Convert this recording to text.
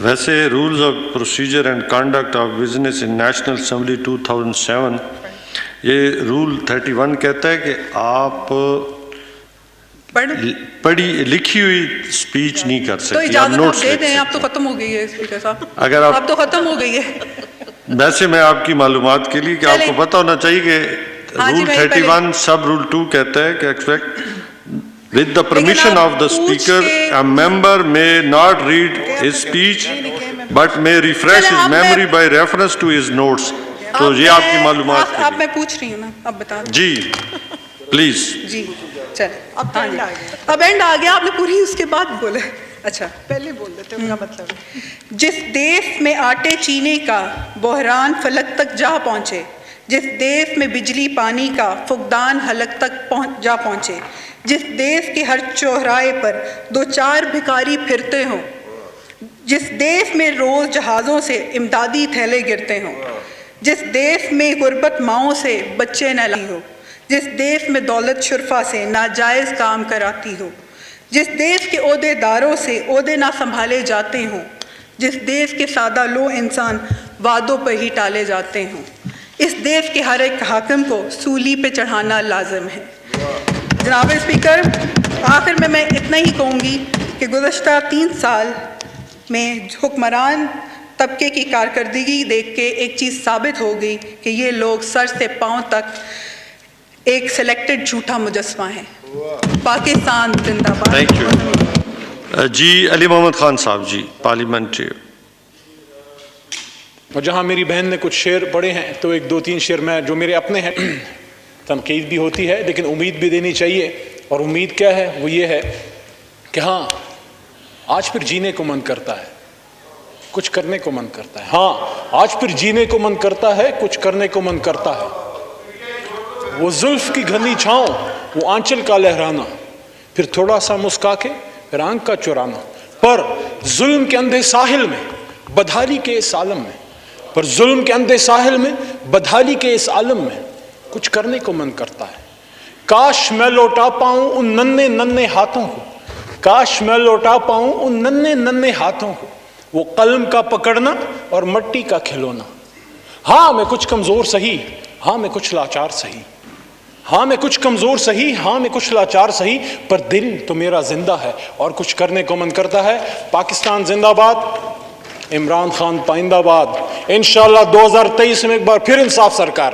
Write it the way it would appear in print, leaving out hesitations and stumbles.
ویسے rules of procedure and conduct of business in National Assembly 2007 یہ role 31 کہتا ہے کہ آپ پڑھی لکھی ہوئی اسپیچ نہیں کر سکتے. تو اجازت آپ دے دیں, آپ تو ختم ہو گئی ہے اسپیکر صاحب, اگر آپ تو ختم ہو گئی ہے. ویسے میں آپ کی معلومات کے لیے کہ آپ کو پتہ ہونا چاہیے کہ رول 31 سب رول 2 کہتا ہے کہ expect with the permission of the speaker a member may not read his speech but may refresh his memory by reference to his notes. تو یہ آپ کی معلومات کے لیے. اب میں پوچھ رہی ہوں نا, اب بتا دیں جی پلیز. جی چلیں, اب اینڈ آ گیا, آپ نے پوری اس کے بعد بولے. اچھا پہلے بول دیتے ان کا مطلب. جس دیش میں آٹے چینے کا بحران فلک تک جا پہنچے, جس دیش میں بجلی پانی کا فقدان حلق تک جا پہنچے, جس دیش کے ہر چوراہے پر دو چار بھکاری پھرتے ہوں, جس دیش میں روز جہازوں سے امدادی تھیلے گرتے ہوں, جس دیش میں غربت ماؤں سے بچے نہ لائی ہو, جس دیش میں دولت شرفا سے ناجائز کام کراتی ہو, جس دیش کے عہدے داروں سے عہدے نہ سنبھالے جاتے ہوں, جس دیش کے سادہ لو انسان وعدوں پر ہی ٹالے جاتے ہوں, اس دیش کے ہر ایک حاکم کو سولی پہ چڑھانا لازم ہے. جناب اسپیکر, آخر میں اتنا ہی کہوں گی کہ گزشتہ 3 سال میں حکمران طبقے کی کارکردگی دیکھ کے ایک چیز ثابت ہو گئی کہ یہ لوگ سر سے پاؤں تک ایک سلیکٹڈ جھوٹا مجسمہ ہے. پاکستان زندہ باد. Thank you. جی علی محمد خان صاحب جی پارلیمنٹری. اور جہاں میری بہن نے کچھ شعر پڑھے ہیں تو ایک 2-3 شعر میں جو میرے اپنے ہیں. تنقید بھی ہوتی ہے لیکن امید بھی دینی چاہیے, اور امید کیا ہے, وہ یہ ہے کہ ہاں آج پھر جینے کو من کرتا ہے, کچھ کرنے کو من کرتا ہے. ہاں آج پھر جینے کو من کرتا ہے, کچھ کرنے کو من کرتا ہے. وہ زلف کی گھنی چھاؤں, وہ آنچل کا لہرانا, پھر تھوڑا سا مسکا کے پھر آنکھ کا چرانا. پر ظلم کے اندھے ساحل میں بدحالی کے اس عالم میں, پر ظلم کے اندھے ساحل میں بدحالی کے اس عالم میں کچھ کرنے کو من کرتا ہے. کاش میں لوٹا پاؤں ان ننھے ننھے ہاتھوں کو, کاش میں لوٹا پاؤں ان ننھے ننھے ہاتھوں کو, وہ قلم کا پکڑنا اور مٹی کا کھلونا. ہاں میں کچھ کمزور سہی, ہاں میں کچھ لاچار سہی, ہاں میں کچھ کمزور سہی, ہاں میں کچھ لاچار سہی, پر دل تو میرا زندہ ہے اور کچھ کرنے کو من کرتا ہے. پاکستان زندہ باد, عمران خان پائندہ باد. انشاءاللہ 2023 میں ایک بار پھر انصاف سرکار.